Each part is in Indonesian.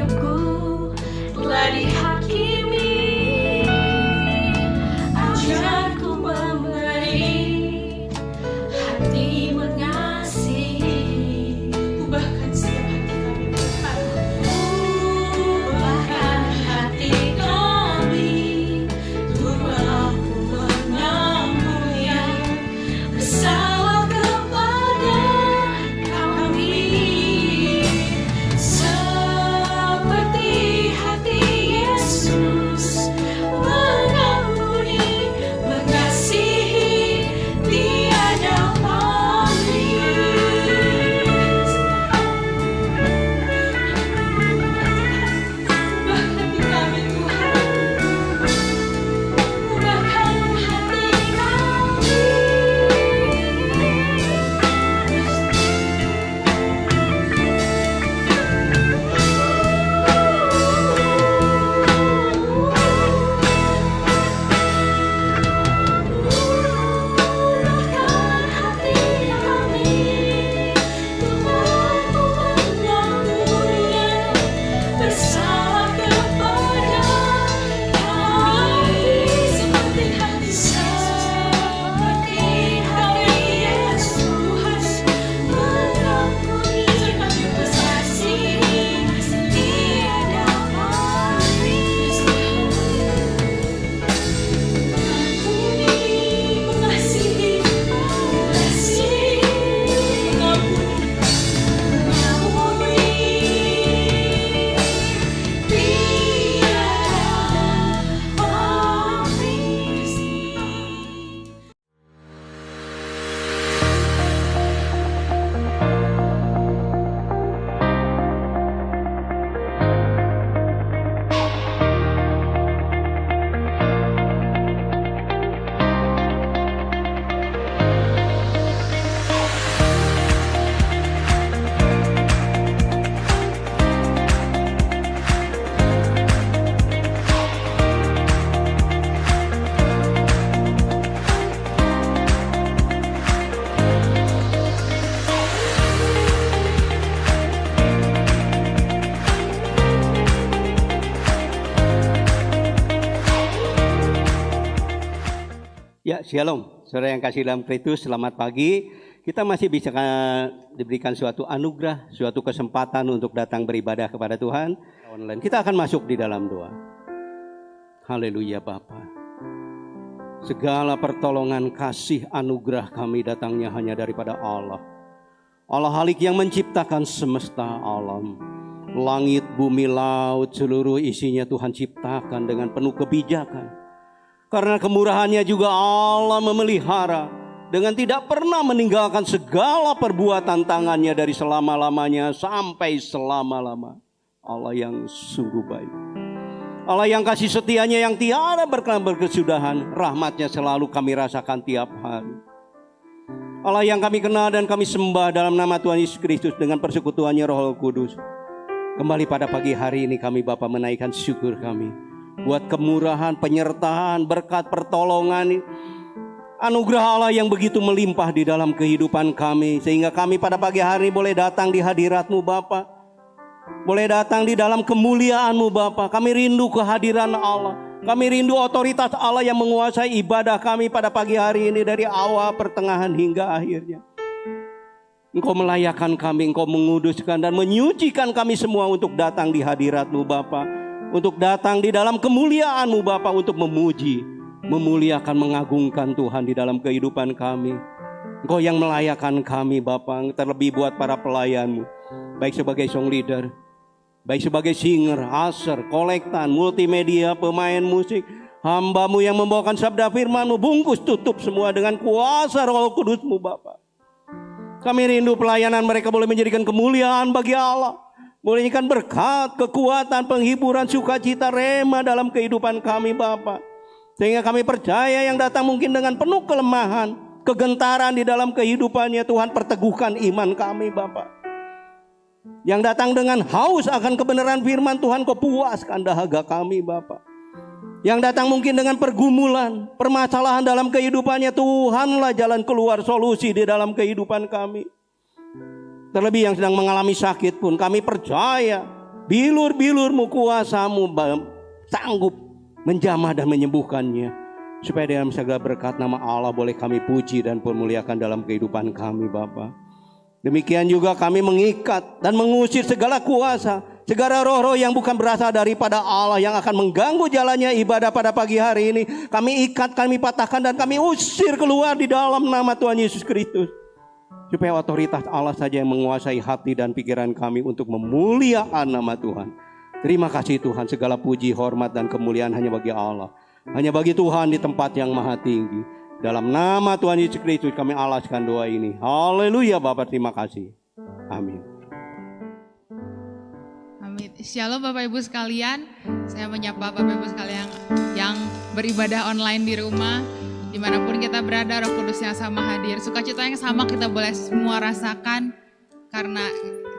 hidupku telah dihakimi. Ajarku memberi hati mengasihi. Ubahkan setiap hati kami, ubahkan hati kami untuk mampu menampung yang bersalah kepada kami. Seperti hati Yesus mengampuni, mengasihi, tiada pamrih. Ubahkan hati kami, ubahkan hati kami, Tuhanku mengampuni bersalah kepada kami. Seperti hati Yesus mengampuni, mengasihi, tiada pamrih. Mengampuni, mengasihi, mengampuni, tiada pamrih. Ya, shalom. Saudara yang kasih dalam Kristus, selamat pagi. Kita masih bisa diberikan suatu anugerah, suatu kesempatan untuk datang beribadah kepada Tuhan online. Kita akan masuk di dalam doa. Haleluya Bapa. Segala pertolongan, kasih, anugerah kami datangnya hanya daripada Allah. Allah Halik yang menciptakan semesta alam. Langit, bumi, laut, seluruh isinya Tuhan ciptakan dengan penuh kebijakan. Karena kemurahannya juga Allah memelihara dengan tidak pernah meninggalkan segala perbuatan tangannya dari selama-lamanya sampai selama-lama. Allah yang sungguh baik. Allah yang kasih setianya yang tiada berkesudahan. Rahmatnya selalu kami rasakan tiap hari. Allah yang kami kenal dan kami sembah dalam nama Tuhan Yesus Kristus dengan persekutuannya Roh Kudus. Kembali pada pagi hari ini kami Bapa menaikkan syukur kami buat kemurahan, penyertaan, berkat, pertolongan, anugerah Allah yang begitu melimpah di dalam kehidupan kami. Sehingga kami pada pagi hari ini boleh datang di hadirat-Mu Bapa. Boleh datang di dalam kemuliaan-Mu Bapa. Kami rindu kehadiran Allah. Kami rindu otoritas Allah yang menguasai ibadah kami pada pagi hari ini dari awal, pertengahan hingga akhirnya. Engkau melayakkan kami, Engkau menguduskan dan menyucikan kami semua untuk datang di hadirat-Mu Bapa. Untuk datang di dalam kemuliaan-Mu Bapa, untuk memuji, memuliakan, mengagungkan Tuhan di dalam kehidupan kami. Engkau yang melayakkan kami Bapa, terlebih buat para pelayan-Mu. Baik sebagai song leader, baik sebagai singer, usher, kolektan, multimedia, pemain musik. Hamba-Mu yang membawakan sabda firman-Mu, bungkus tutup semua dengan kuasa Roh Kudus-Mu Bapa. Kami rindu pelayanan mereka boleh menjadikan kemuliaan bagi Allah. Boleh menjadikan berkat, kekuatan, penghiburan, sukacita, rema dalam kehidupan kami Bapa. Sehingga kami percaya yang datang mungkin dengan penuh kelemahan, kegentaran di dalam kehidupannya, Tuhan perteguhkan iman kami Bapa. Yang datang dengan haus akan kebenaran firman Tuhan, Kau puaskan dahaga kami Bapa. Yang datang mungkin dengan pergumulan, permasalahan dalam kehidupannya, Tuhanlah jalan keluar, solusi di dalam kehidupan kami. Terlebih yang sedang mengalami sakit pun kami percaya Bilur-bilur-Mu, kuasa-Mu sanggup menjamah dan menyembuhkannya. Supaya dalam segala berkat nama Allah boleh kami puji dan permuliakan dalam kehidupan kami Bapa. Demikian juga kami mengikat dan mengusir segala kuasa, segala roh-roh yang bukan berasal daripada Allah yang akan mengganggu jalannya ibadah pada pagi hari ini. Kami ikat, kami patahkan dan kami usir keluar di dalam nama Tuhan Yesus Kristus. Supaya otoritas Allah saja yang menguasai hati dan pikiran kami untuk memuliakan nama Tuhan. Terima kasih Tuhan, segala puji, hormat dan kemuliaan hanya bagi Allah. Hanya bagi Tuhan di tempat yang maha tinggi. Dalam nama Tuhan Yesus Kristus kami alaskan doa ini. Haleluya Bapak, terima kasih. Amin. Amin. Shalom Bapak Ibu sekalian. Saya menyapa Bapak Ibu sekalian yang beribadah online di rumah. Dimanapun kita berada, Roh Kudus yang sama hadir. Sukacita yang sama kita boleh semua rasakan. Karena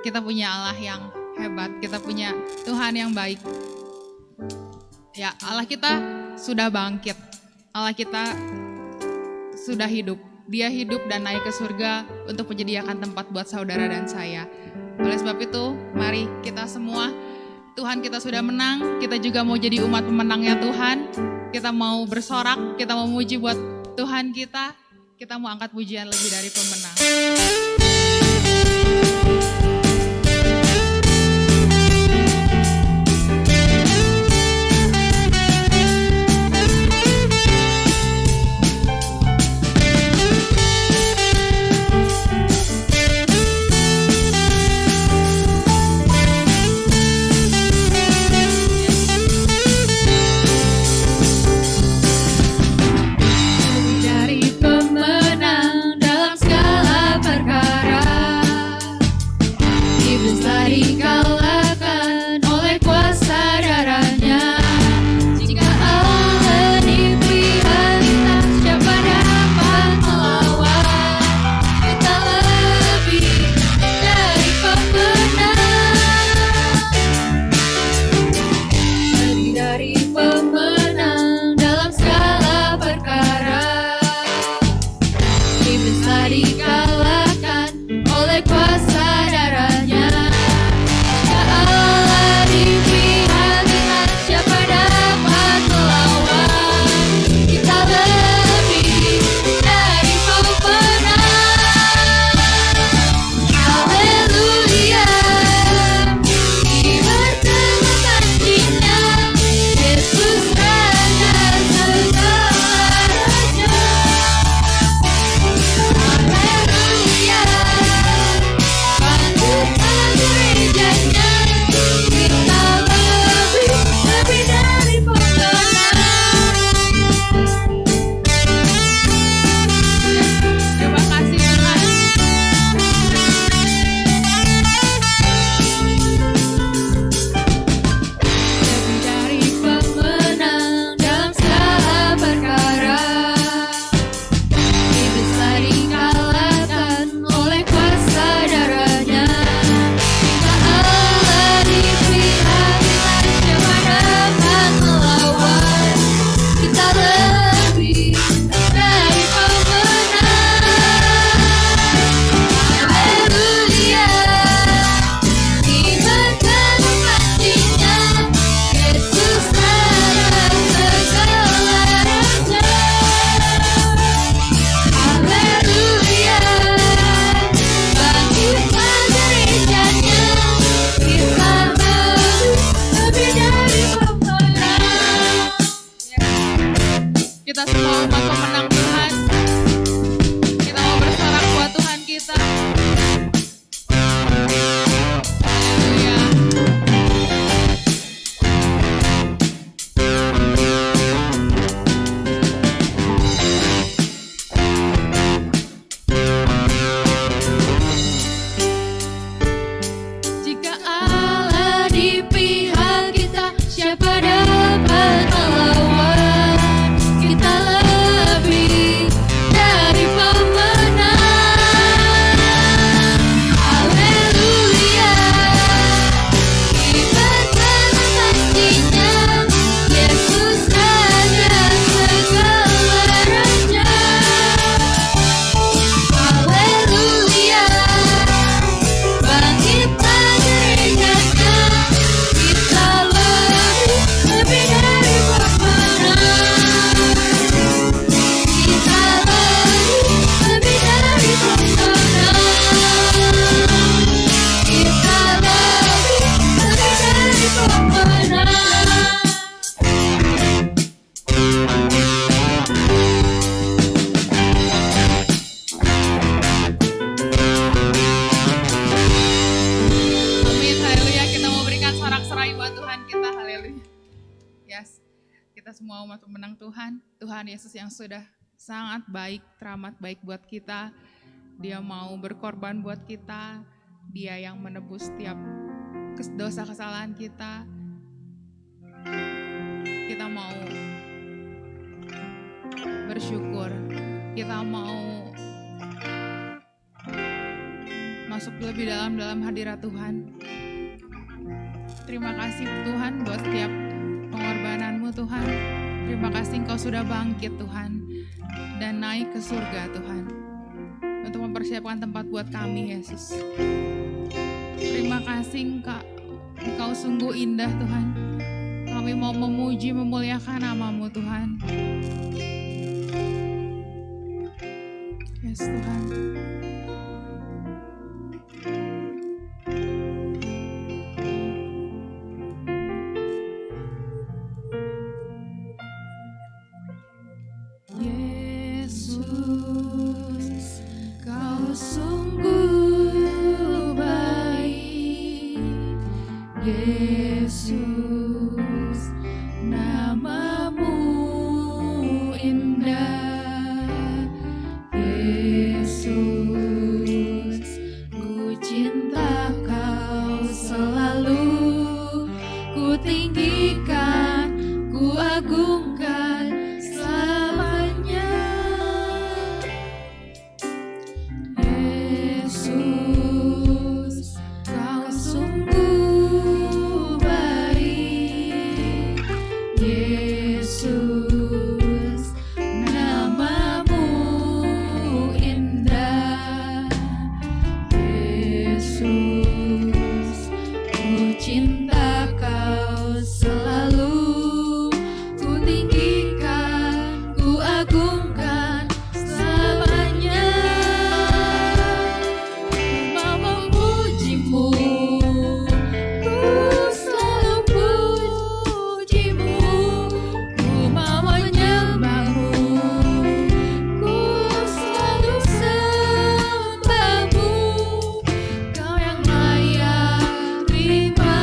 kita punya Allah yang hebat. Kita punya Tuhan yang baik. Ya, Allah kita sudah bangkit. Allah kita sudah hidup. Dia hidup dan naik ke surga untuk menyediakan tempat buat saudara dan saya. Oleh sebab itu, mari kita semua, Tuhan kita sudah menang, kita juga mau jadi umat pemenangnya Tuhan. Kita mau bersorak, kita mau memuji buat Tuhan kita mau angkat pujian lebih dari pemenang. kita semua umat pemenang Tuhan. Tuhan Yesus yang sudah sangat baik, teramat baik buat kita. Dia mau berkorban buat kita. Dia yang menebus setiap dosa kesalahan kita. Kita mau bersyukur. Kita mau masuk lebih dalam hadirat Tuhan. Terima kasih Tuhan buat setiap pengorbanan-Mu Tuhan. Terima kasih Engkau sudah bangkit Tuhan dan naik ke surga Tuhan untuk mempersiapkan tempat buat kami Yesus. Terima kasih Engkau sungguh indah Tuhan. Kami mau memuji memuliakan nama-Mu Tuhan. Yes Tuhan. Yesus, Kau sungguh baik. Yesus, nama-Mu indah. Yesus, ku cinta Kau selalu. Ku tinggikan, ku agungkan selamanya. Yesus, Kau sungguh baik. Yesus, nama-Mu indah. Yesus, ku cinta Kau selalu. Ku tinggikan, ku agungkan selamanya. Mau memuji-Mu, ku selalu puji-Mu. Ku mau menyembah-Mu, ku selalu sembah-Mu. Kau yang layak terima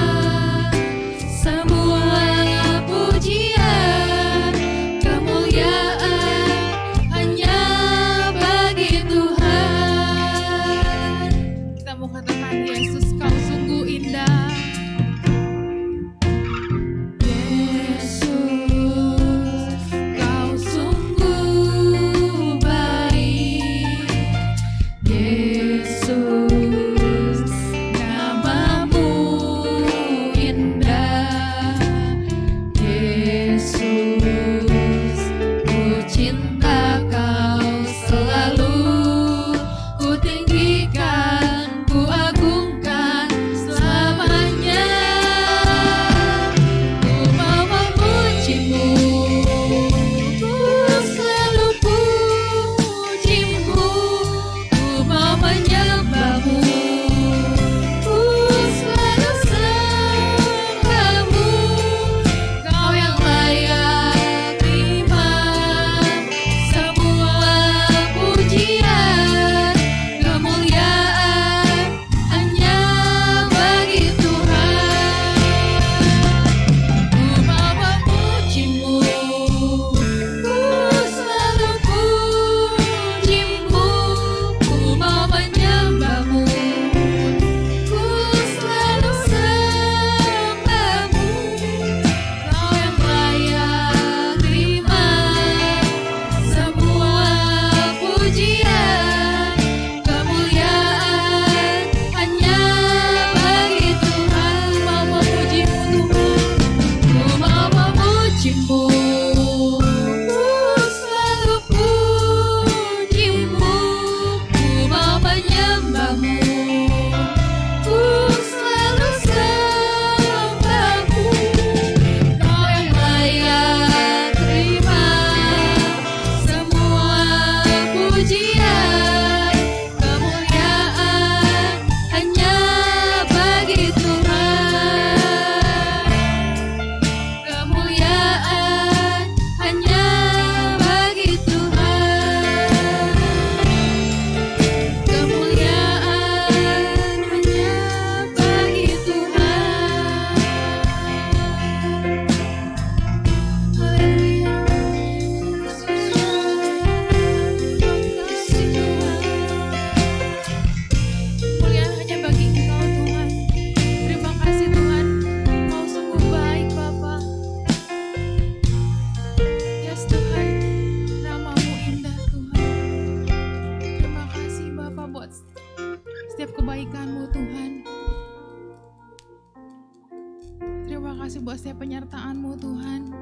Terima kasih buat setiap penyertaan-Mu Tuhan.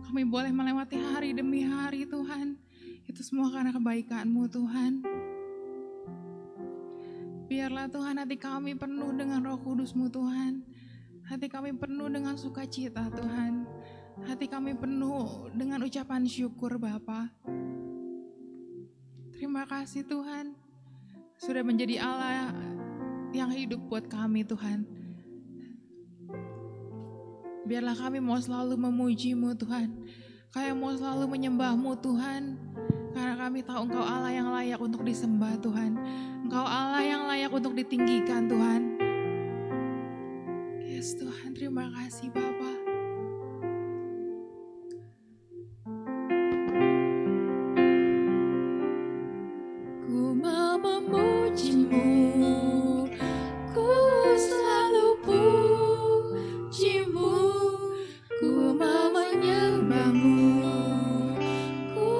Kami boleh melewati hari demi hari Tuhan. Itu semua karena kebaikan-Mu Tuhan. Biarlah Tuhan hati kami penuh dengan Roh Kudus-Mu Tuhan. Hati kami penuh dengan sukacita Tuhan. Hati kami penuh dengan ucapan syukur Bapa. Terima kasih Tuhan. Sudah menjadi Allah yang hidup buat kami Tuhan. Biarlah kami mau selalu memuji-Mu Tuhan. Kami mau selalu menyembah-Mu Tuhan. Karena kami tahu Engkau Allah yang layak untuk disembah Tuhan. Engkau Allah yang layak untuk ditinggikan Tuhan. Yes Tuhan, terima kasih Bapa. Ku mau memuji-Mu, ku selalu puji-Mu, ku mau menyembah-Mu, ku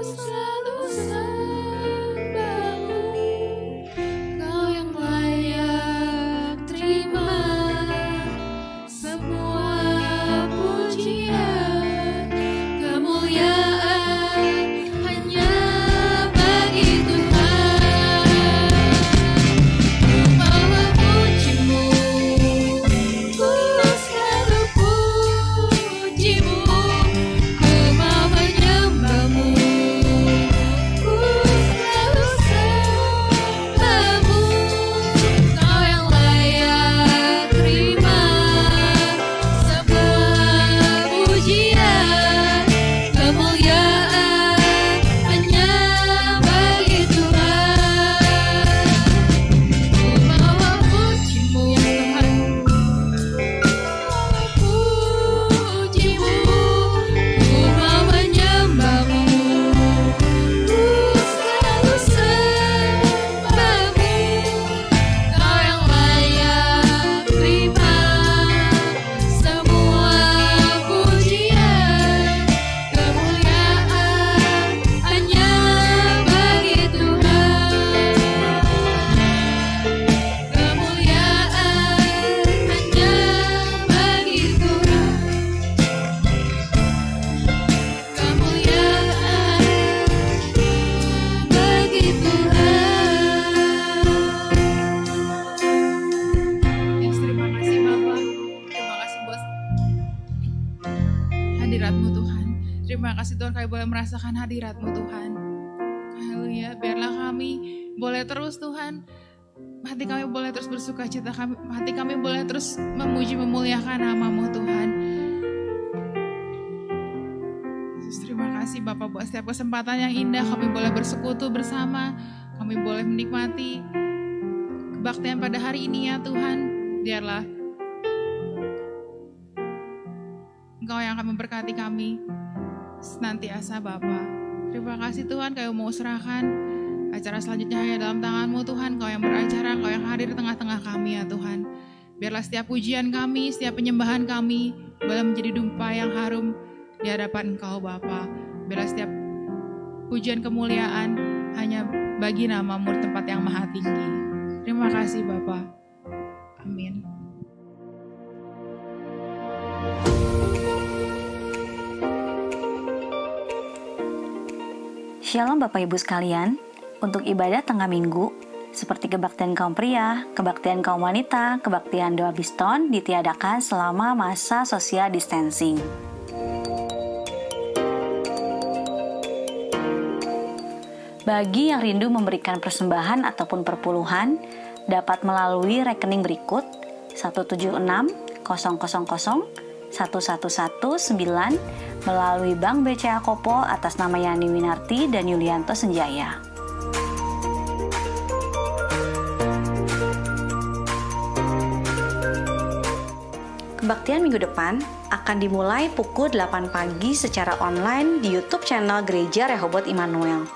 selalu sembah-Mu. Kau yang layak terima semua pujian, kemuliaan hanya bagi Tuhan. Ku mau memuji-Mu, ku selalu puji-Mu, ku mau menyembah-Mu, ku selalu sembah-Mu. Kau yang layak terima semua pujian, kemuliaan hanya bagi Tuhan. Ku mau memuji-Mu, Tuhan, puji-Mu, ku mau menyembah-Mu, ku selalu sembah-Mu. Kau yang layak terima semua pujian, kemuliaan hanya bagi Tuhan. Kemuliaan hanya bagi Tuhan. Kemuliaan bagi Tuhan. Yes, terima kasih Bapa. Terima kasih buat hadirat-Mu Tuhan. Terima kasih Tuhan kami boleh merasakan hadirat-Mu Tuhan. Haleluya. Biarlah kami boleh terus Tuhan. Hati kami boleh terus bersuka cita. Hati kami boleh terus memuji memuliakan nama-Mu Tuhan. Yesus, terima kasih Bapak buat setiap kesempatan yang indah kami boleh bersekutu bersama. Kami boleh menikmati kebaktian pada hari ini ya Tuhan. Biarlah Engkau yang akan memberkati kami senantiasa Bapa. Terima kasih Tuhan, kami mau serahkan acara selanjutnya hanya dalam tangan-Mu Tuhan. Kau yang beracara, Kau yang hadir di tengah-tengah kami ya Tuhan. Biarlah setiap pujian kami, setiap penyembahan kami boleh menjadi dupa yang harum di hadapan Engkau Bapa. Biarlah setiap pujian kemuliaan hanya bagi nama-Mu di tempat yang maha tinggi. Terima kasih Bapa. Amin. Shalom Bapak Ibu sekalian, untuk ibadah tengah minggu, seperti kebaktian kaum pria, kebaktian kaum wanita, kebaktian doa Biston ditiadakan selama masa social distancing. Bagi yang rindu memberikan persembahan ataupun perpuluhan, dapat melalui rekening berikut 17600011119 melalui Bank BCA Kopo atas nama Yani Winarti dan Yulianto Senjaya. Kebaktian minggu depan akan dimulai pukul 8 pagi secara online di YouTube channel Gereja Rehobot Immanuel.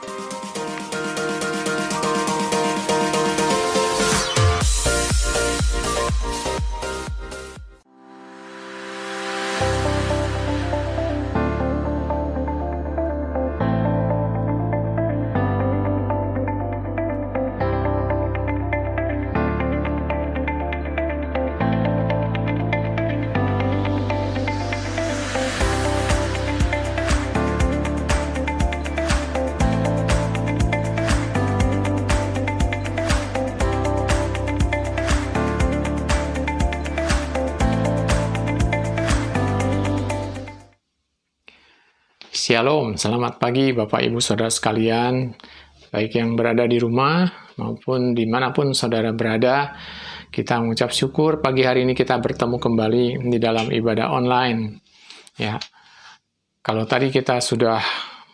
Shalom, selamat pagi Bapak Ibu Saudara sekalian, baik yang berada di rumah maupun dimanapun saudara berada. Kita mengucap syukur pagi hari ini kita bertemu kembali di dalam ibadah online. Ya, kalau tadi kita sudah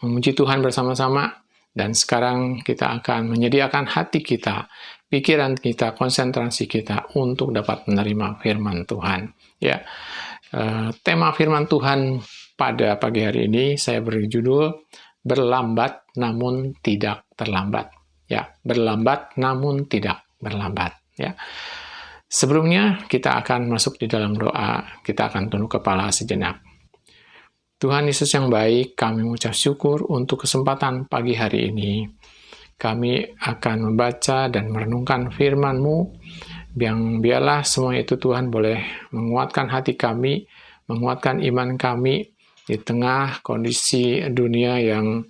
memuji Tuhan bersama-sama, dan sekarang kita akan menyediakan hati kita, pikiran kita, konsentrasi kita untuk dapat menerima firman Tuhan. Ya, tema firman Tuhan pada pagi hari ini saya beri judul berlambat namun tidak terlambat. Ya, berlambat namun tidak terlambat. Ya. Sebelumnya kita akan masuk di dalam doa, kita akan tunduk kepala sejenak. Tuhan Yesus yang baik, kami mengucap syukur untuk kesempatan pagi hari ini. Kami akan membaca dan merenungkan firman-Mu, yang biarlah semua itu Tuhan boleh menguatkan hati kami, menguatkan iman kami di tengah kondisi dunia yang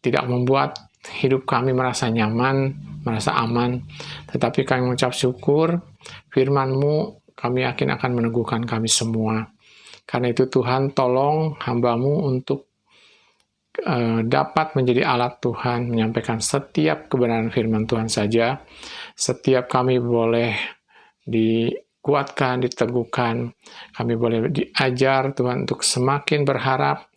tidak membuat hidup kami merasa nyaman, merasa aman, tetapi kami mengucap syukur, firman-Mu kami yakin akan meneguhkan kami semua. Karena itu Tuhan, tolong hamba-Mu untuk dapat menjadi alat Tuhan, menyampaikan setiap kebenaran firman Tuhan saja. Setiap kami boleh dikuatkan, diteguhkan, kami boleh diajar Tuhan untuk semakin berharap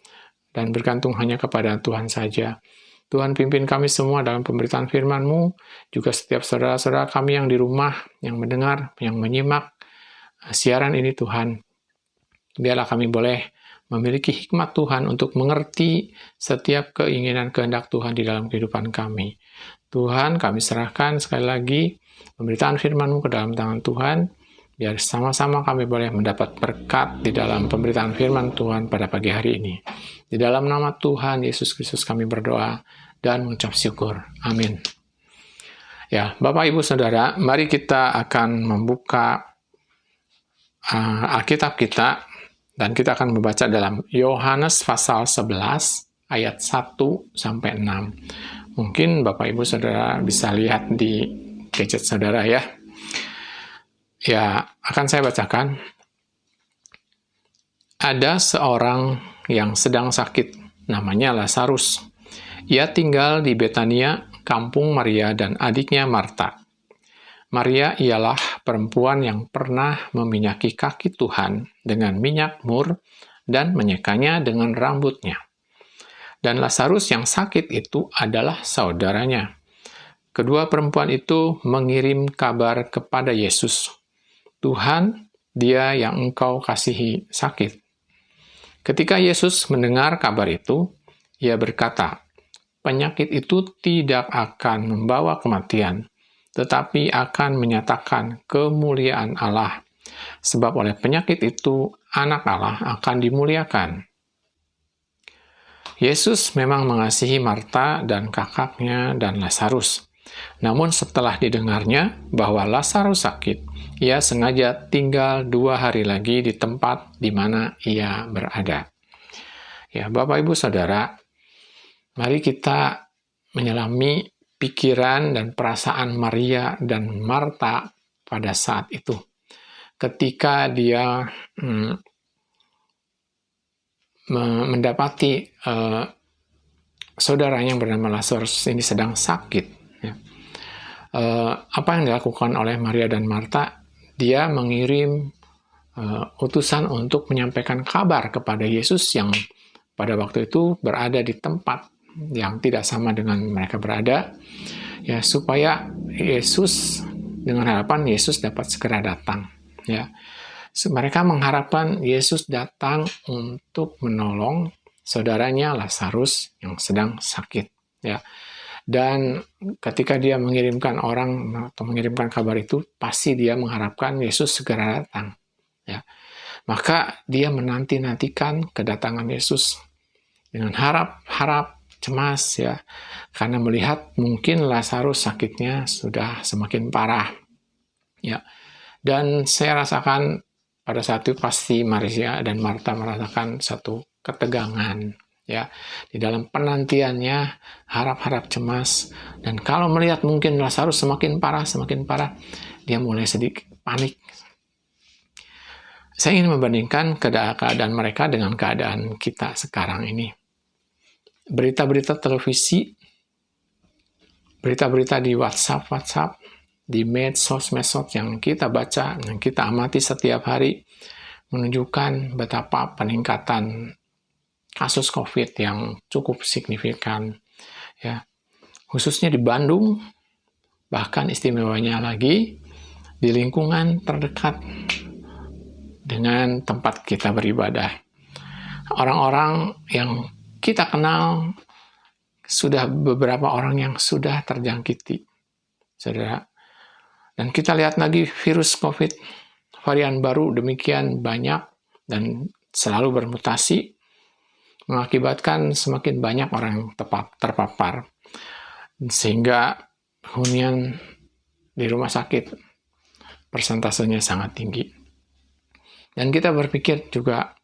dan bergantung hanya kepada Tuhan saja. Tuhan pimpin kami semua dalam pemberitaan firman-Mu, juga setiap saudara-saudara kami yang di rumah, yang mendengar, yang menyimak siaran ini Tuhan. Biarlah kami boleh memiliki hikmat Tuhan untuk mengerti setiap keinginan kehendak Tuhan di dalam kehidupan kami. Tuhan, kami serahkan sekali lagi pemberitaan firman-Mu ke dalam tangan Tuhan, biar sama-sama kami boleh mendapat berkat di dalam pemberitaan firman Tuhan pada pagi hari ini. Di dalam nama Tuhan Yesus Kristus kami berdoa dan mengucap syukur. Amin. Ya, Bapak Ibu Saudara, mari kita akan membuka Alkitab kita, dan kita akan membaca dalam Yohanes pasal 11 ayat 1-6. Mungkin Bapak Ibu Saudara bisa lihat di gadget saudara ya. Ya, akan saya bacakan. Ada seorang yang sedang sakit, namanya Lazarus. Ia tinggal di Betania, kampung Maria dan adiknya Marta. Maria ialah perempuan yang pernah meminyaki kaki Tuhan dengan minyak mur dan menyekanya dengan rambutnya. Dan Lazarus yang sakit itu adalah saudaranya. Kedua perempuan itu mengirim kabar kepada Yesus. Tuhan, dia yang engkau kasihi sakit. Ketika Yesus mendengar kabar itu, ia berkata, penyakit itu tidak akan membawa kematian, tetapi akan menyatakan kemuliaan Allah. Sebab oleh penyakit itu, anak Allah akan dimuliakan. Yesus memang mengasihi Marta dan kakaknya dan Lazarus. Namun setelah didengarnya bahwa Lazarus sakit, ia sengaja tinggal 2 hari lagi di tempat di mana ia berada. Ya, Bapak Ibu Saudara, mari kita menyelami pikiran dan perasaan Maria dan Marta pada saat itu. Ketika dia mendapati saudaranya yang bernama Lazarus ini sedang sakit. Ya. Apa yang dilakukan oleh Maria dan Marta? Dia mengirim utusan untuk menyampaikan kabar kepada Yesus yang pada waktu itu berada di tempat yang tidak sama dengan mereka berada, ya, supaya Yesus, dengan harapan Yesus dapat segera datang. Ya, mereka mengharapkan Yesus datang untuk menolong saudaranya Lazarus yang sedang sakit. Ya, dan ketika dia mengirimkan orang atau mengirimkan kabar itu, pasti dia mengharapkan Yesus segera datang. Ya, maka dia menanti-nantikan kedatangan Yesus dengan harap cemas, ya, karena melihat mungkin Lazarus sakitnya sudah semakin parah. Ya, dan saya rasakan pada saat itu pasti Maria dan Marta merasakan satu ketegangan, ya, di dalam penantiannya, harap-harap cemas, dan kalau melihat mungkin Lazarus semakin parah, dia mulai sedikit panik. Saya ingin membandingkan keadaan mereka dengan keadaan kita sekarang ini. Berita-berita televisi, berita-berita di WhatsApp, di medsos yang kita baca, yang kita amati setiap hari, menunjukkan betapa peningkatan kasus COVID yang cukup signifikan, ya, khususnya di Bandung, bahkan istimewanya lagi di lingkungan terdekat dengan tempat kita beribadah. Orang-orang yang kita kenal, sudah beberapa orang yang sudah terjangkiti, saudara. Dan kita lihat lagi virus COVID, varian baru demikian banyak dan selalu bermutasi, mengakibatkan semakin banyak orang yang terpapar. Sehingga hunian di rumah sakit persentasenya sangat tinggi. Dan kita berpikir juga,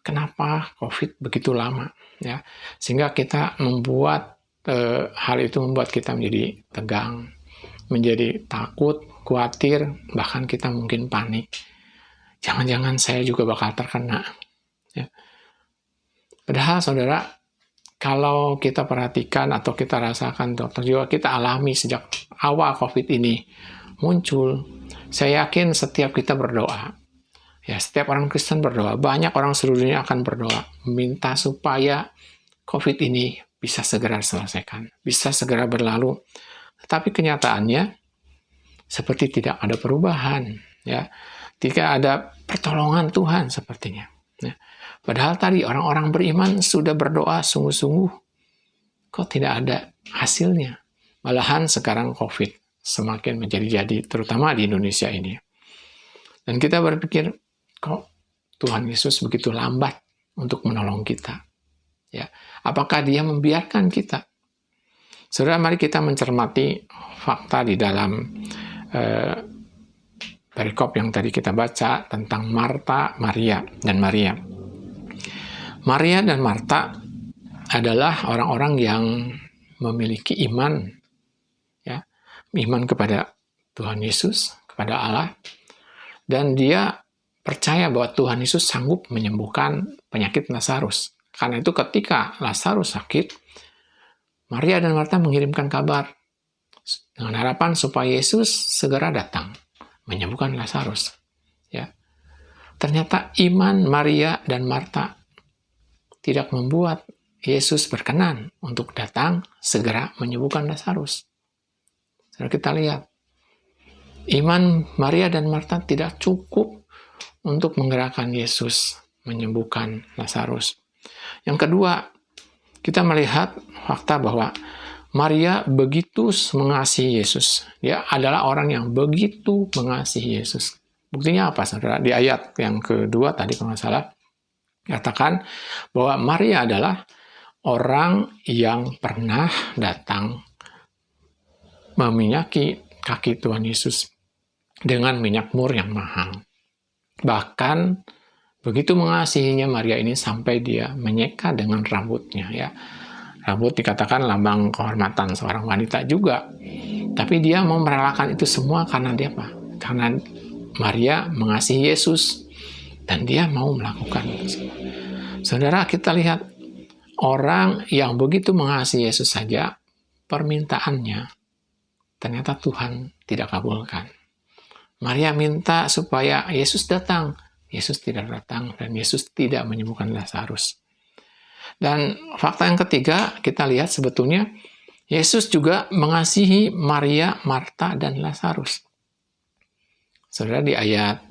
kenapa COVID begitu lama? Ya, sehingga kita membuat hal itu membuat kita menjadi tegang, menjadi takut, khawatir, bahkan kita mungkin panik. Jangan-jangan saya juga bakal terkena. Ya. Padahal saudara, kalau kita perhatikan atau kita rasakan, dokter juga kita alami sejak awal COVID ini muncul, saya yakin setiap kita berdoa. Ya, setiap orang Kristen berdoa, banyak orang seluruh dunia akan berdoa, minta supaya COVID ini bisa segera diselesaikan, bisa segera berlalu. Tetapi kenyataannya seperti tidak ada perubahan, ya, tidak ada pertolongan Tuhan sepertinya. Ya. Padahal tadi orang-orang beriman sudah berdoa sungguh-sungguh, kok tidak ada hasilnya. Malahan sekarang COVID semakin menjadi-jadi, terutama di Indonesia ini. Dan kita berpikir, kok Tuhan Yesus begitu lambat untuk menolong kita? Ya, apakah Dia membiarkan kita? Saudara, mari kita mencermati fakta di dalam perikop yang tadi kita baca tentang Marta, Maria, dan Maria. Maria dan Marta adalah orang-orang yang memiliki iman, ya, iman kepada Tuhan Yesus, kepada Allah, dan dia percaya bahwa Tuhan Yesus sanggup menyembuhkan penyakit Lazarus. Karena itu ketika Lazarus sakit, Maria dan Marta mengirimkan kabar dengan harapan supaya Yesus segera datang menyembuhkan Lazarus. Ya. Ternyata iman Maria dan Marta tidak membuat Yesus berkenan untuk datang segera menyembuhkan Lazarus. Saudara, kita lihat, iman Maria dan Marta tidak cukup untuk menggerakkan Yesus menyembuhkan Lazarus. Yang kedua, kita melihat fakta bahwa Maria begitu mengasihi Yesus. Dia adalah orang yang begitu mengasihi Yesus. Buktinya apa, saudara? Di ayat yang kedua tadi kalau nggak salah, katakan bahwa Maria adalah orang yang pernah datang meminyaki kaki Tuhan Yesus dengan minyak mur yang mahal. Bahkan begitu mengasihinya Maria ini sampai dia menyeka dengan rambutnya, ya. Rambut dikatakan lambang kehormatan seorang wanita juga. Tapi dia mau merelakan itu semua karena dia apa? Karena Maria mengasihi Yesus dan dia mau melakukan itu. Saudara, kita lihat orang yang begitu mengasihi Yesus saja permintaannya ternyata Tuhan tidak kabulkan. Maria minta supaya Yesus datang. Yesus tidak datang dan Yesus tidak menyembuhkan Lazarus. Dan fakta yang ketiga, kita lihat sebetulnya Yesus juga mengasihi Maria, Marta, dan Lazarus. Saudara, di ayat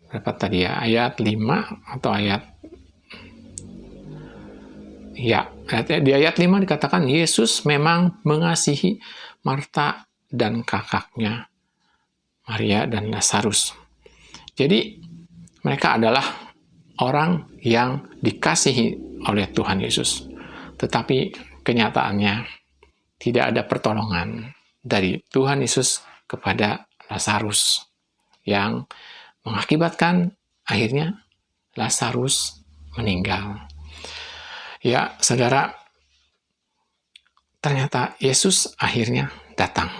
berapa tadi ya? Ayat 5 atau ayat... Ya, di ayat 5 dikatakan Yesus memang mengasihi Marta dan kakaknya, Maria dan Lazarus. Jadi, mereka adalah orang yang dikasihi oleh Tuhan Yesus. Tetapi kenyataannya tidak ada pertolongan dari Tuhan Yesus kepada Lazarus yang mengakibatkan akhirnya Lazarus meninggal. Ya, saudara, ternyata Yesus akhirnya datang.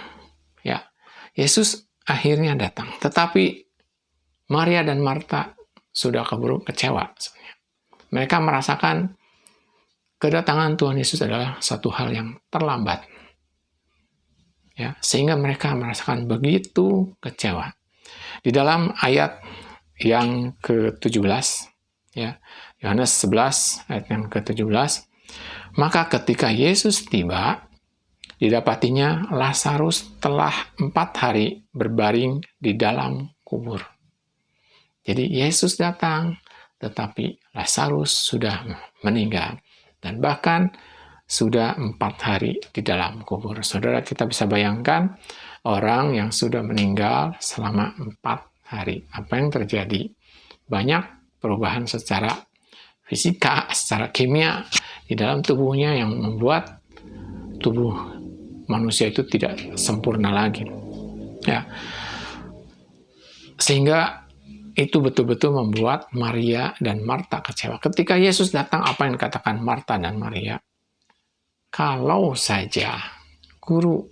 Ya, Yesus akhirnya datang. Tetapi Maria dan Marta sudah keburu kecewa. Mereka merasakan kedatangan Tuhan Yesus adalah satu hal yang terlambat. Ya, sehingga mereka merasakan begitu kecewa. Di dalam ayat yang ke-17, ya, Yohanes 11 ayat yang ke-17, maka ketika Yesus tiba, didapatinya Lazarus telah 4 hari berbaring di dalam kubur. Jadi Yesus datang, tetapi Lazarus sudah meninggal. Dan bahkan sudah 4 hari di dalam kubur. Saudara, kita bisa bayangkan orang yang sudah meninggal selama 4 hari. Apa yang terjadi? Banyak perubahan secara fisika, secara kimia di dalam tubuhnya yang membuat tubuh manusia itu tidak sempurna lagi. Ya. Sehingga itu betul-betul membuat Maria dan Marta kecewa. Ketika Yesus datang, apa yang dikatakan Marta dan Maria? Kalau saja guru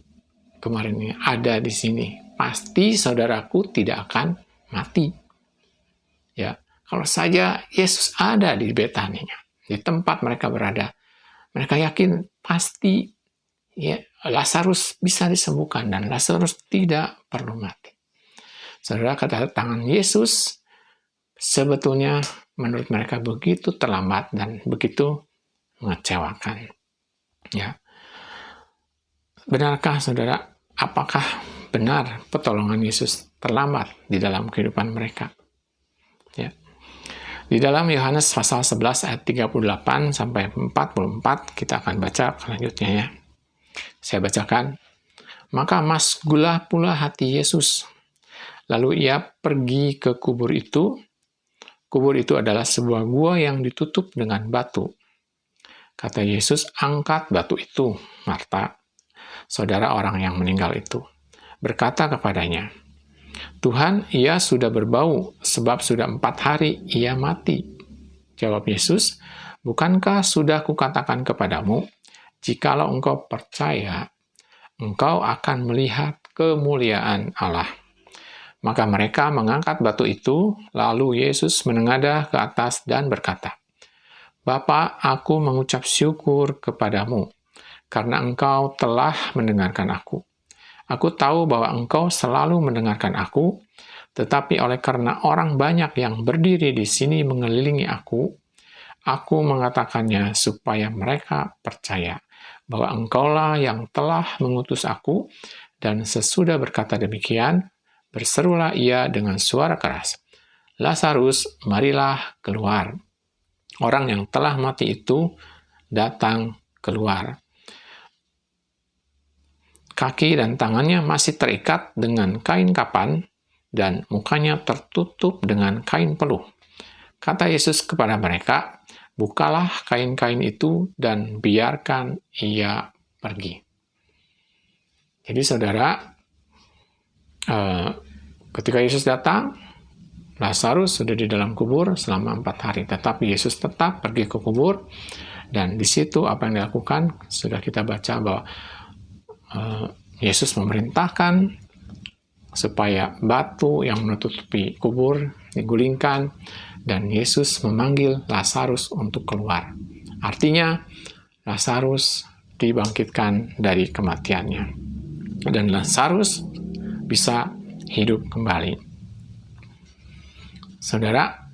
kemarin ini ada di sini, pasti saudaraku tidak akan mati. Ya, kalau saja Yesus ada di Betania, di tempat mereka berada, mereka yakin pasti ya, Lazarus bisa disembuhkan dan Lazarus tidak perlu mati. Saudara, kedatangan Yesus sebetulnya menurut mereka begitu terlambat dan begitu mengecewakan. Ya. Benarkah saudara, apakah benar pertolongan Yesus terlambat di dalam kehidupan mereka? Ya. Di dalam Yohanes pasal 11 ayat 38 sampai 44 kita akan baca selanjutnya ya. Saya bacakan. Maka masgulah pula hati Yesus. Lalu ia pergi ke kubur itu. Kubur itu adalah sebuah gua yang ditutup dengan batu. Kata Yesus, angkat batu itu, Marta, saudara orang yang meninggal itu. Berkata kepadanya, Tuhan, ia sudah berbau, sebab sudah 4 hari ia mati. Jawab Yesus, bukankah sudah kukatakan kepadamu, jikalau engkau percaya, engkau akan melihat kemuliaan Allah. Maka mereka mengangkat batu itu, lalu Yesus menengadah ke atas dan berkata, Bapa, aku mengucap syukur kepadamu, karena engkau telah mendengarkan aku. Aku tahu bahwa engkau selalu mendengarkan aku, tetapi oleh karena orang banyak yang berdiri di sini mengelilingi aku mengatakannya supaya mereka percaya bahwa engkaulah yang telah mengutus aku, dan sesudah berkata demikian, berserulah ia dengan suara keras, Lazarus, marilah keluar. Orang yang telah mati itu datang keluar. Kaki dan tangannya masih terikat dengan kain kapan, dan mukanya tertutup dengan kain peluh. Kata Yesus kepada mereka, bukalah kain-kain itu dan biarkan ia pergi. Jadi saudara, ketika Yesus datang, Lazarus sudah di dalam kubur selama 4 hari. Tetapi Yesus tetap pergi ke kubur, dan di situ apa yang dilakukan, sudah kita baca bahwa Yesus memerintahkan supaya batu yang menutupi kubur digulingkan, dan Yesus memanggil Lazarus untuk keluar. Artinya, Lazarus dibangkitkan dari kematiannya. Dan Lazarus bisa hidup kembali. Saudara,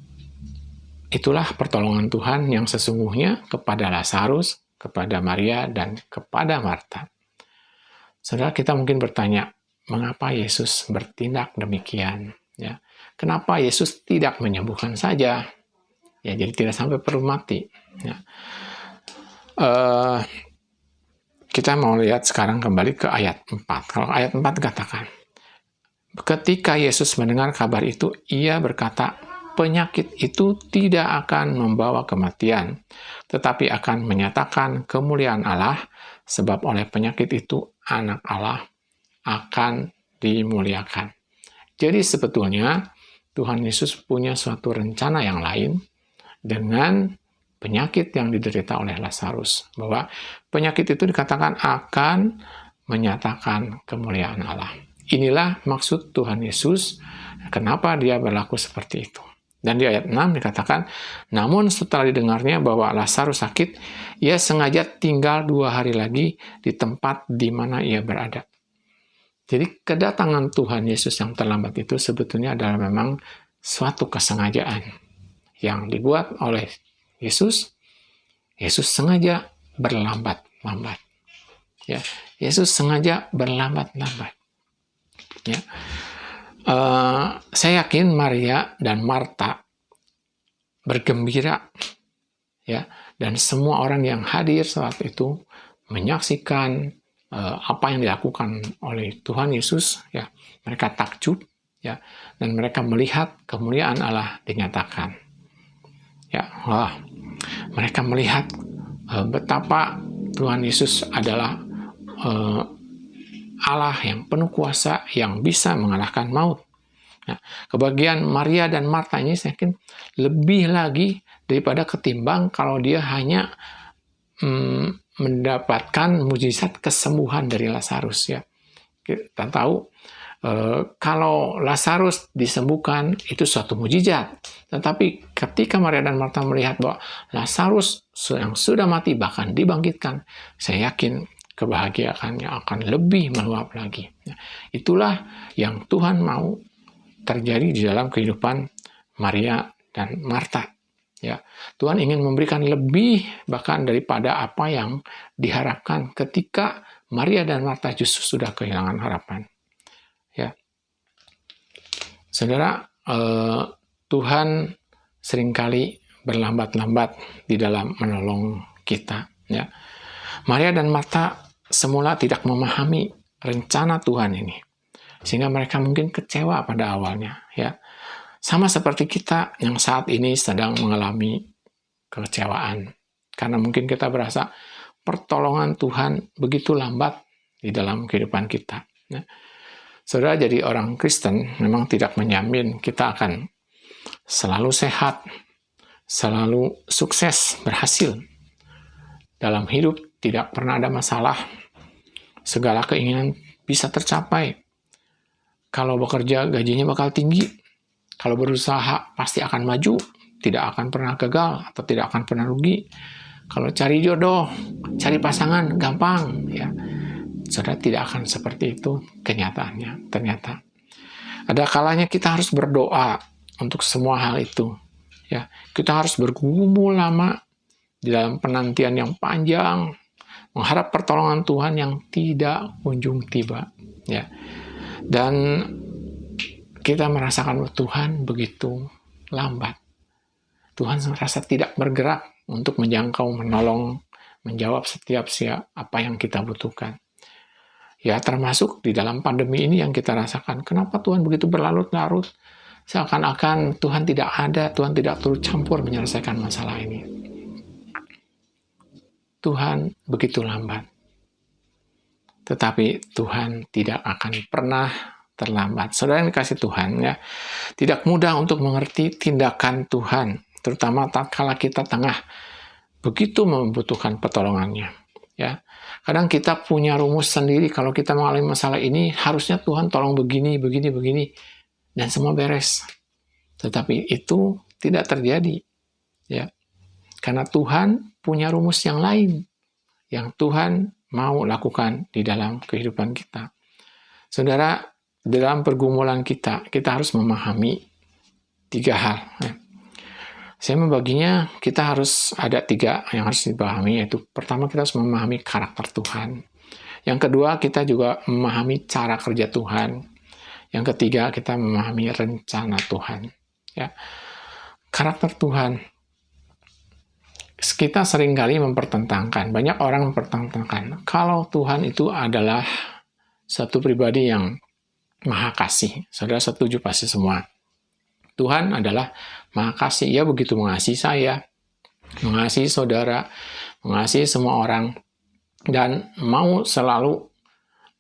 itulah pertolongan Tuhan yang sesungguhnya kepada Lazarus, kepada Maria, dan kepada Marta. Saudara, kita mungkin bertanya, mengapa Yesus bertindak demikian? Ya, kenapa Yesus tidak menyembuhkan saja? Ya, jadi tidak sampai perlu mati. Ya. Kita mau lihat sekarang kembali ke ayat 4. Kalau ayat 4 katakan, ketika Yesus mendengar kabar itu, ia berkata, penyakit itu tidak akan membawa kematian, tetapi akan menyatakan kemuliaan Allah, sebab oleh penyakit itu anak Allah akan dimuliakan. Jadi sebetulnya Tuhan Yesus punya suatu rencana yang lain dengan penyakit yang diderita oleh Lazarus. Bahwa penyakit itu dikatakan akan menyatakan kemuliaan Allah. Inilah maksud Tuhan Yesus, kenapa dia berlaku seperti itu. Dan di ayat 6 dikatakan, namun setelah didengarnya bahwa Lazarus sakit, ia sengaja tinggal 2 hari lagi di tempat di mana ia berada. Jadi kedatangan Tuhan Yesus yang terlambat itu sebetulnya adalah memang suatu kesengajaan yang dibuat oleh Yesus. Yesus sengaja berlambat-lambat. Ya, Yesus sengaja berlambat-lambat. Ya. Saya yakin Maria dan Marta bergembira, ya, dan semua orang yang hadir saat itu menyaksikan apa yang dilakukan oleh Tuhan Yesus, ya, mereka takjub, ya, dan mereka melihat kemuliaan Allah dinyatakan, ya, mereka melihat betapa Tuhan Yesus adalah Allah yang penuh kuasa yang bisa mengalahkan maut. Nah, kebagian Maria dan Marta ini saya yakin lebih lagi daripada ketimbang kalau dia hanya mendapatkan mujizat kesembuhan dari Lazarus, ya. Kita tahu kalau Lazarus disembuhkan itu suatu mujizat. Tetapi ketika Maria dan Marta melihat bahwa Lazarus yang sudah mati bahkan dibangkitkan, saya yakin kebahagiaannya akan lebih meluap lagi. Itulah yang Tuhan mau terjadi di dalam kehidupan Maria dan Marta. Ya, Tuhan ingin memberikan lebih bahkan daripada apa yang diharapkan ketika Maria dan Marta justru sudah kehilangan harapan. Ya, saudara, Tuhan seringkali berlambat-lambat di dalam menolong kita. Ya, Maria dan Marta semula tidak memahami rencana Tuhan ini, sehingga mereka mungkin kecewa pada awalnya. Ya, sama seperti kita yang saat ini sedang mengalami kekecewaan, karena mungkin kita berasa pertolongan Tuhan begitu lambat di dalam kehidupan kita. Ya. Saudara, jadi orang Kristen memang tidak menjamin kita akan selalu sehat, selalu sukses, berhasil dalam hidup, tidak pernah ada masalah, segala keinginan bisa tercapai. Kalau bekerja gajinya bakal tinggi, kalau berusaha pasti akan maju, tidak akan pernah gagal atau tidak akan pernah rugi. Kalau cari jodoh, cari pasangan gampang, ya. Saudara, tidak akan seperti itu kenyataannya. Ternyata ada kalanya kita harus berdoa untuk semua hal itu, ya. Kita harus bergumul lama di dalam penantian yang panjang, mengharap pertolongan Tuhan yang tidak kunjung tiba, ya. Dan kita merasakan Tuhan begitu lambat. Tuhan merasa tidak bergerak untuk menjangkau, menolong, menjawab setiap apa yang kita butuhkan. Ya, termasuk di dalam pandemi ini yang kita rasakan. Kenapa Tuhan begitu berlarut-larut? Seakan-akan Tuhan tidak ada, Tuhan tidak turut campur menyelesaikan masalah ini. Tuhan begitu lambat. Tetapi Tuhan tidak akan pernah terlambat. Saudara yang dikasih Tuhan, ya, tidak mudah untuk mengerti tindakan Tuhan, terutama tatkala kita tengah begitu membutuhkan pertolongannya. Ya, kadang kita punya rumus sendiri kalau kita mengalami masalah ini, harusnya Tuhan tolong begini, begini, begini, dan semua beres. Tetapi itu tidak terjadi, ya, karena Tuhan punya rumus yang lain yang Tuhan mau lakukan di dalam kehidupan kita. Saudara, dalam pergumulan kita harus memahami 3 hal. Ya. Saya membaginya, kita harus ada 3 yang harus dipahami, yaitu pertama kita harus memahami karakter Tuhan. Yang kedua, kita juga memahami cara kerja Tuhan. Yang ketiga, kita memahami rencana Tuhan. Ya. Karakter Tuhan. Kita seringkali mempertentangkan, banyak orang mempertentangkan, kalau Tuhan itu adalah satu pribadi yang maha kasih. Saudara setuju pasti semua. Tuhan adalah maha kasih. Ia begitu mengasihi saya, mengasihi saudara, mengasihi semua orang, dan mau selalu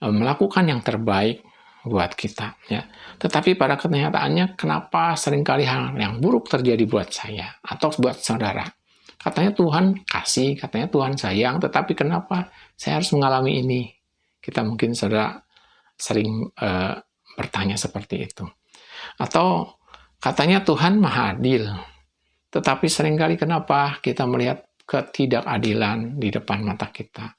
melakukan yang terbaik buat kita. Ya. Tetapi pada kenyataannya, kenapa seringkali hal yang buruk terjadi buat saya atau buat saudara? Katanya Tuhan kasih, katanya Tuhan sayang, tetapi kenapa saya harus mengalami ini? Kita mungkin saudara sering bertanya seperti itu. Atau Katanya Tuhan Maha Adil. Tetapi seringkali kenapa kita melihat ketidakadilan di depan mata kita?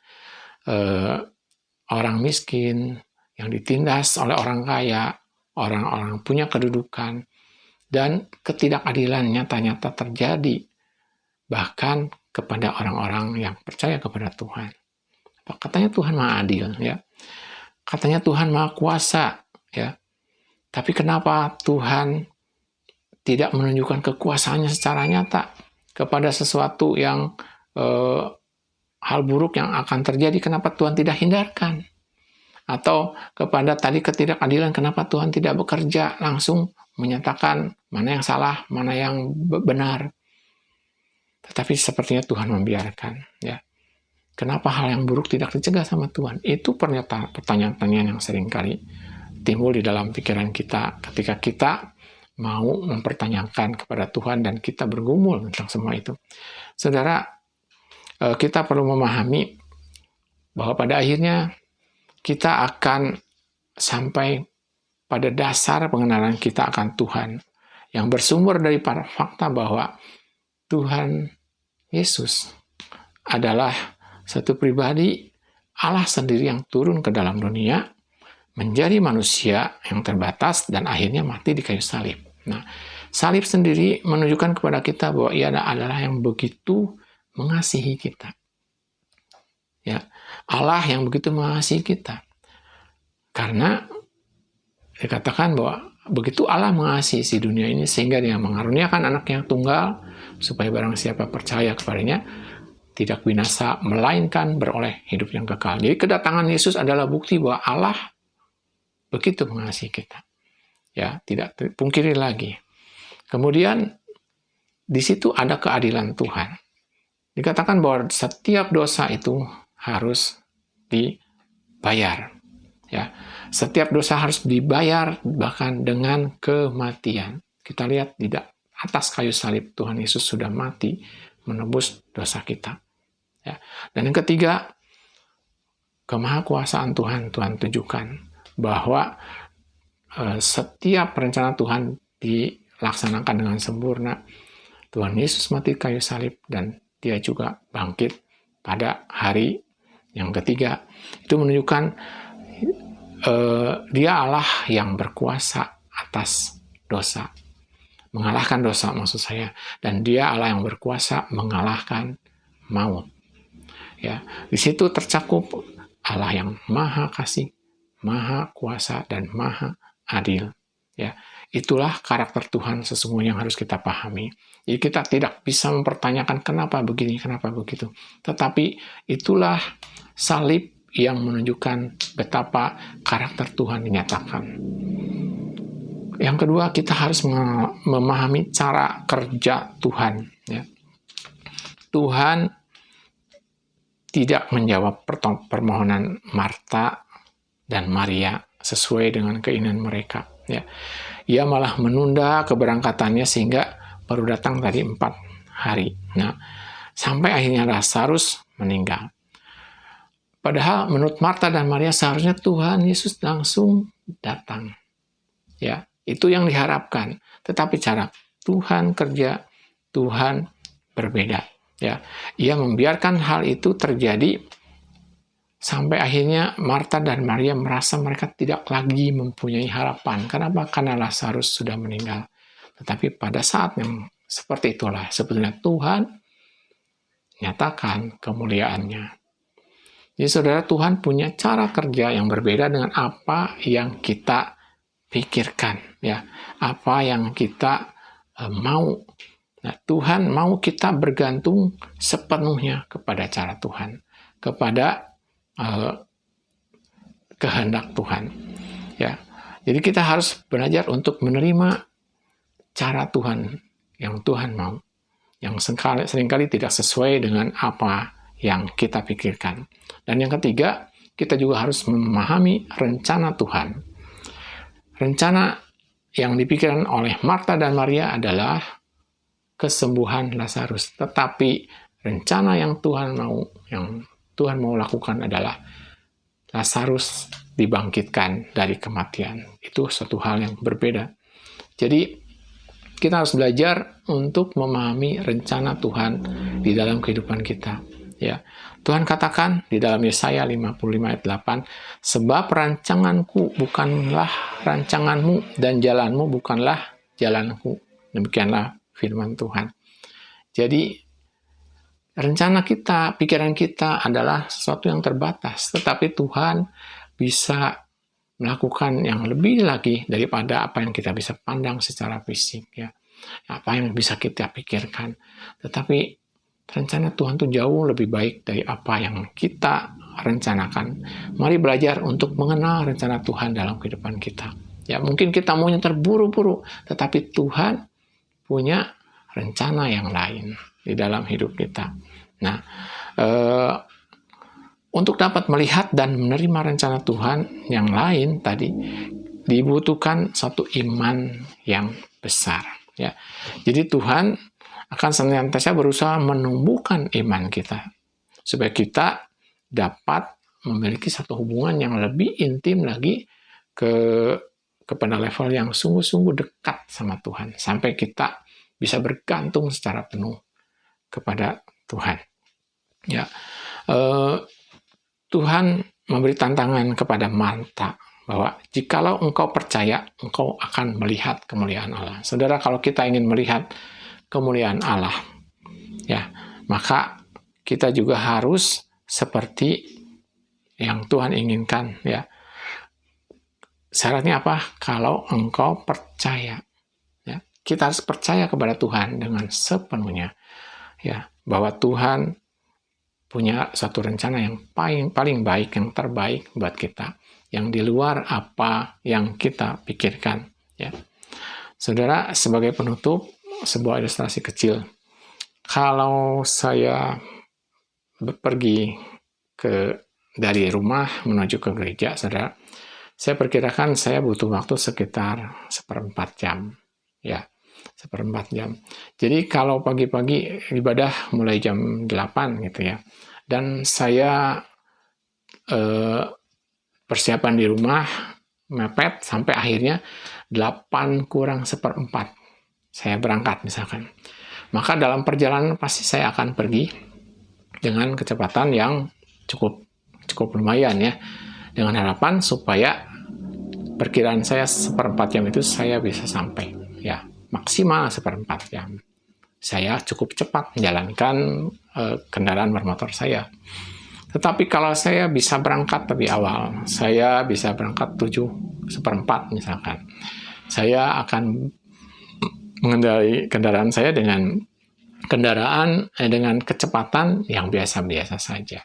Orang miskin yang ditindas oleh orang kaya, orang-orang punya kedudukan, dan ketidakadilan nyata-nyata terjadi bahkan kepada orang-orang yang percaya kepada Tuhan. Katanya Tuhan Maha Adil, ya. Katanya Tuhan Maha Kuasa, ya. Tapi kenapa Tuhan tidak menunjukkan kekuasaannya secara nyata kepada sesuatu yang hal buruk yang akan terjadi? Kenapa Tuhan tidak hindarkan? Atau kepada tadi ketidakadilan, kenapa Tuhan tidak bekerja langsung menyatakan mana yang salah, mana yang benar? Tetapi sepertinya Tuhan membiarkan, ya. Kenapa hal yang buruk tidak dicegah sama Tuhan? Itu pertanyaan-pertanyaan yang seringkali timbul di dalam pikiran kita ketika kita mau mempertanyakan kepada Tuhan dan kita bergumul tentang semua itu. Saudara, kita perlu memahami bahwa pada akhirnya kita akan sampai pada dasar pengenalan kita akan Tuhan yang bersumber dari para fakta bahwa Tuhan Yesus adalah satu pribadi Allah sendiri yang turun ke dalam dunia, menjadi manusia yang terbatas dan akhirnya mati di kayu salib. Nah, salib sendiri menunjukkan kepada kita bahwa Ia adalah yang begitu mengasihi kita. Ya, Allah yang begitu mengasihi kita. Karena dikatakan bahwa begitu Allah mengasihi si dunia ini sehingga Dia mengaruniakan anak yang tunggal supaya barang siapa percaya kepadanya tidak binasa melainkan beroleh hidup yang kekal. Jadi kedatangan Yesus adalah bukti bahwa Allah begitu mengasihi kita. Ya, tidak dipungkiri lagi. Kemudian di situ ada keadilan Tuhan. Dikatakan bahwa setiap dosa itu harus dibayar. Ya, setiap dosa harus dibayar bahkan dengan kematian. Kita lihat di atas kayu salib Tuhan Yesus sudah mati menebus dosa kita. Ya. Dan yang ketiga, kemahakuasaan Tuhan tunjukkan bahwa setiap rencana Tuhan dilaksanakan dengan sempurna. Tuhan Yesus mati kayu salib dan Dia juga bangkit pada hari yang ketiga. Itu menunjukkan Dia Allah yang berkuasa atas dosa. Mengalahkan dosa maksud saya. Dan Dia Allah yang berkuasa mengalahkan maut. Ya, di situ tercakup Allah yang maha kasih, maha kuasa, dan maha adil. Ya, itulah karakter Tuhan sesungguhnya yang harus kita pahami. Jadi kita tidak bisa mempertanyakan kenapa begini, kenapa begitu. Tetapi itulah salib yang menunjukkan betapa karakter Tuhan dinyatakan. Yang kedua, kita harus memahami cara kerja Tuhan. Ya. Tuhan tidak menjawab permohonan Marta dan Maria sesuai dengan keinginan mereka. Ya. Ia malah menunda keberangkatannya sehingga baru datang tadi 4 hari. Nah, sampai akhirnya Lazarus meninggal. Padahal menurut Marta dan Maria seharusnya Tuhan Yesus langsung datang. Ya, itu yang diharapkan. Tetapi cara Tuhan kerja, Tuhan berbeda. Ya, Ia membiarkan hal itu terjadi sampai akhirnya Marta dan Maria merasa mereka tidak lagi mempunyai harapan. Kenapa? Karena Lazarus sudah meninggal. Tetapi pada saat yang seperti itulah sebetulnya Tuhan nyatakan kemuliaannya. Jadi saudara, Tuhan punya cara kerja yang berbeda dengan apa yang kita pikirkan, ya, apa yang kita mau. Nah, Tuhan mau kita bergantung sepenuhnya kepada cara Tuhan, kepada kehendak Tuhan. Ya, jadi kita harus belajar untuk menerima cara Tuhan yang Tuhan mau, yang seringkali tidak sesuai dengan apa yang kita pikirkan. Dan yang ketiga, kita juga harus memahami rencana Tuhan. Rencana yang dipikirkan oleh Marta dan Maria adalah kesembuhan Lazarus. Tetapi rencana yang Tuhan mau lakukan adalah Lazarus dibangkitkan dari kematian. Itu suatu hal yang berbeda. Jadi kita harus belajar untuk memahami rencana Tuhan di dalam kehidupan kita. Ya, Tuhan katakan di dalam Yesaya 55 ayat 8, sebab rancanganku bukanlah rancanganmu dan jalanmu bukanlah jalanku. Demikianlah firman Tuhan. Jadi rencana kita, pikiran kita adalah sesuatu yang terbatas, tetapi Tuhan bisa melakukan yang lebih lagi daripada apa yang kita bisa pandang secara fisik, ya. Apa yang bisa kita pikirkan. Tetapi rencana Tuhan itu jauh lebih baik dari apa yang kita rencanakan. Mari belajar untuk mengenal rencana Tuhan dalam kehidupan kita. Ya, mungkin kita maunya terburu-buru, tetapi Tuhan punya rencana yang lain di dalam hidup kita. Nah, untuk dapat melihat dan menerima rencana Tuhan yang lain tadi, dibutuhkan satu iman yang besar. Ya, jadi Tuhan akan senantiasa berusaha menumbuhkan iman kita supaya kita dapat memiliki satu hubungan yang lebih intim lagi kepada level yang sungguh-sungguh dekat sama Tuhan sampai kita bisa bergantung secara penuh kepada Tuhan. Ya, Tuhan memberi tantangan kepada Marta bahwa jikalau engkau percaya, engkau akan melihat kemuliaan Allah. Saudara, kalau kita ingin melihat kemuliaan Allah, ya, maka kita juga harus seperti yang Tuhan inginkan, ya. Syaratnya apa? Kalau engkau percaya, ya, kita harus percaya kepada Tuhan dengan sepenuhnya, ya, bahwa Tuhan punya satu rencana yang paling baik, yang terbaik buat kita, yang di luar apa yang kita pikirkan, ya. Saudara, sebagai penutup, sebuah ilustrasi kecil. Kalau saya pergi dari rumah menuju ke gereja, saudara, saya perkirakan saya butuh waktu sekitar 1/4 jam, ya, 1/4 jam. Jadi kalau pagi-pagi ibadah mulai jam 8 gitu ya, dan saya persiapan di rumah mepet sampai akhirnya 8 kurang 1/4 saya berangkat misalkan. Maka dalam perjalanan pasti saya akan pergi dengan kecepatan yang cukup lumayan, ya, dengan harapan supaya perkiraan saya 1/4 jam itu saya bisa sampai, ya, maksimal 1/4 jam. Saya cukup cepat menjalankan kendaraan bermotor saya. Tetapi kalau saya bisa berangkat lebih awal, saya bisa berangkat 7/4 misalkan, saya akan mengendarai kendaraan saya dengan kecepatan yang biasa-biasa saja.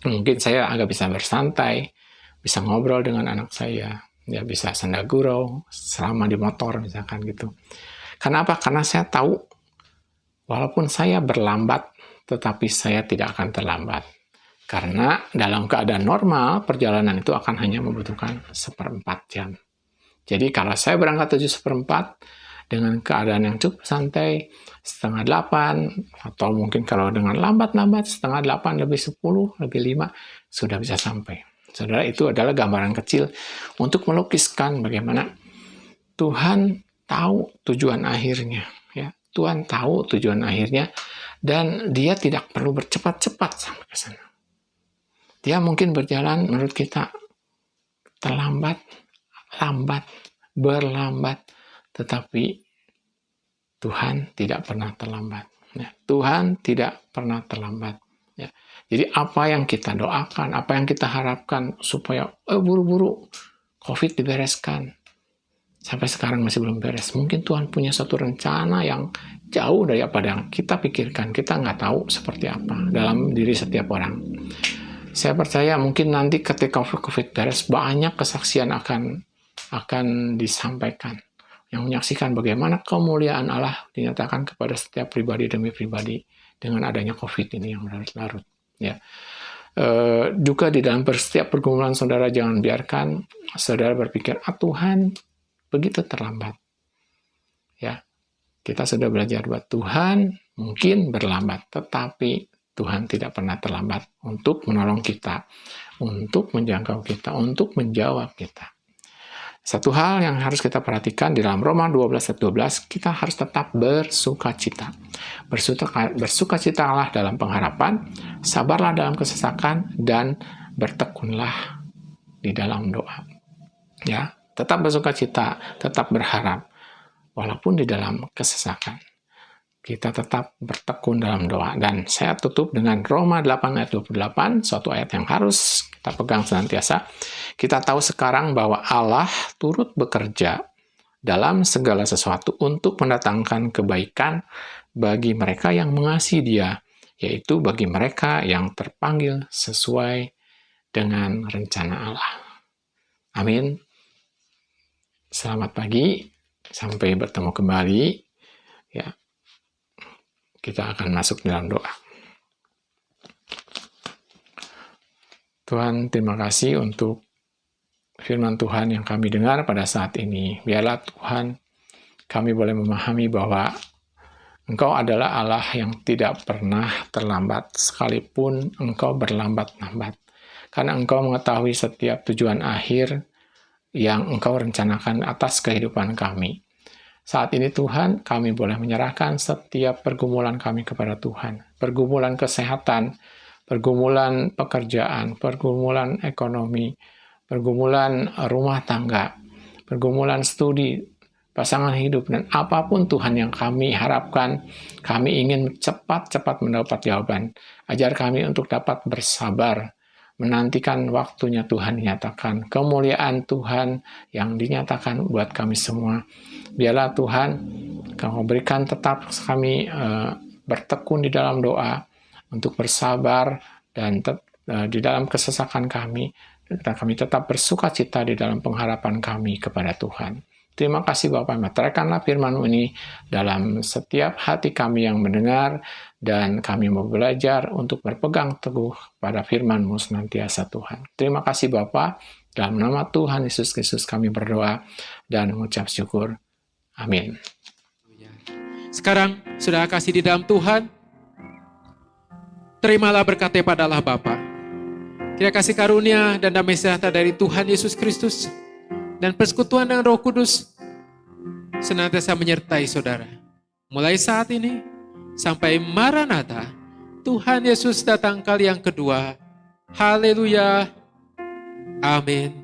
Mungkin saya agak bisa bersantai, bisa ngobrol dengan anak saya, ya, bisa senda gurau selama di motor misalkan gitu. Kenapa? Karena saya tahu walaupun saya berlambat, tetapi saya tidak akan terlambat. Karena dalam keadaan normal, perjalanan itu akan hanya membutuhkan 1/4 jam. Jadi kalau saya berangkat 7/4, dengan keadaan yang cukup santai, 7:30, atau mungkin kalau dengan lambat-lambat, 7:30, lebih 10, lebih 5, sudah bisa sampai. Saudara, itu adalah gambaran kecil untuk melukiskan bagaimana Tuhan tahu tujuan akhirnya. Ya. Tuhan tahu tujuan akhirnya, dan Dia tidak perlu bercepat-cepat sampai ke sana. Dia mungkin berjalan menurut kita terlambat, berlambat, tetapi Tuhan tidak pernah terlambat. Ya, Tuhan tidak pernah terlambat. Ya. Jadi apa yang kita doakan, apa yang kita harapkan supaya buru-buru COVID dibereskan, sampai sekarang masih belum beres. Mungkin Tuhan punya satu rencana yang jauh daripada yang kita pikirkan. Kita nggak tahu seperti apa dalam diri setiap orang. Saya percaya mungkin nanti ketika COVID beres, banyak kesaksian akan disampaikan, yang menyaksikan bagaimana kemuliaan Allah dinyatakan kepada setiap pribadi demi pribadi dengan adanya COVID ini yang berlarut-larut. Ya. Juga di dalam setiap pergumulan saudara, jangan biarkan saudara berpikir, Tuhan begitu terlambat. Ya, kita sudah belajar bahwa Tuhan mungkin berlambat, tetapi Tuhan tidak pernah terlambat untuk menolong kita, untuk menjangkau kita, untuk menjawab kita. Satu hal yang harus kita perhatikan di dalam Roma 12 ayat 12, kita harus tetap bersukacita. Bersukacitalah dalam pengharapan, sabarlah dalam kesesakan, dan bertekunlah di dalam doa. Ya, tetap bersukacita, tetap berharap, walaupun di dalam kesesakan. Kita tetap bertekun dalam doa. Dan saya tutup dengan Roma 8 ayat 28, suatu ayat yang harus kita pegang senantiasa. Kita tahu sekarang bahwa Allah turut bekerja dalam segala sesuatu untuk mendatangkan kebaikan bagi mereka yang mengasihi Dia, yaitu bagi mereka yang terpanggil sesuai dengan rencana Allah. Amin. Selamat pagi, sampai bertemu kembali. Ya. Kita akan masuk dalam doa. Tuhan, terima kasih untuk firman Tuhan yang kami dengar pada saat ini. Biarlah Tuhan, kami boleh memahami bahwa Engkau adalah Allah yang tidak pernah terlambat, sekalipun Engkau berlambat-lambat. Karena Engkau mengetahui setiap tujuan akhir yang Engkau rencanakan atas kehidupan kami. Saat ini Tuhan, kami boleh menyerahkan setiap pergumulan kami kepada Tuhan. Pergumulan kesehatan, pergumulan pekerjaan, pergumulan ekonomi, pergumulan rumah tangga, pergumulan studi, pasangan hidup, dan apapun Tuhan yang kami harapkan, kami ingin cepat-cepat mendapat jawaban. Ajar kami untuk dapat bersabar, menantikan waktunya Tuhan dinyatakan, kemuliaan Tuhan yang dinyatakan buat kami semua. Biarlah Tuhan, Kau berikan tetap kami bertekun di dalam doa, untuk bersabar, dan di dalam kesesakan kami, dan kami tetap bersukacita di dalam pengharapan kami kepada Tuhan. Terima kasih Bapa, meteraikanlah firman-Mu ini dalam setiap hati kami yang mendengar, dan kami mau belajar untuk berpegang teguh pada firman-Mu senantiasa Tuhan. Terima kasih Bapa, dalam nama Tuhan Yesus Kristus kami berdoa dan mengucap syukur. Amin. Sekarang, saudara kasih di dalam Tuhan, terimalah berkat pada Allah Bapa. Kiranya kasih karunia dan damai sejahtera dari Tuhan Yesus Kristus dan persekutuan dengan Roh Kudus senantiasa menyertai saudara. Mulai saat ini sampai Maranatha, Tuhan Yesus datang kali yang kedua. Haleluya. Amin.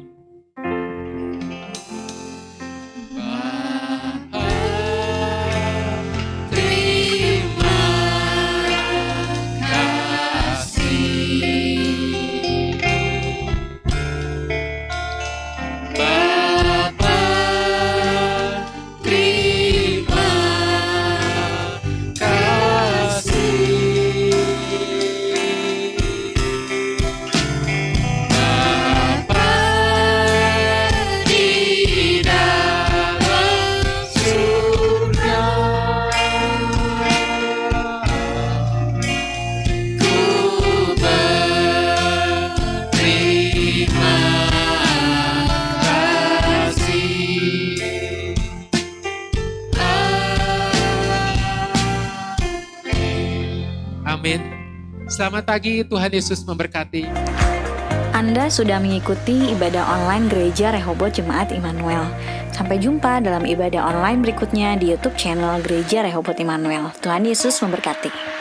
Amin. Selamat pagi, Tuhan Yesus memberkati. Anda sudah mengikuti ibadah online Gereja Rehoboth Jemaat Immanuel. Sampai jumpa dalam ibadah online berikutnya di YouTube channel Gereja Rehoboth Immanuel. Tuhan Yesus memberkati.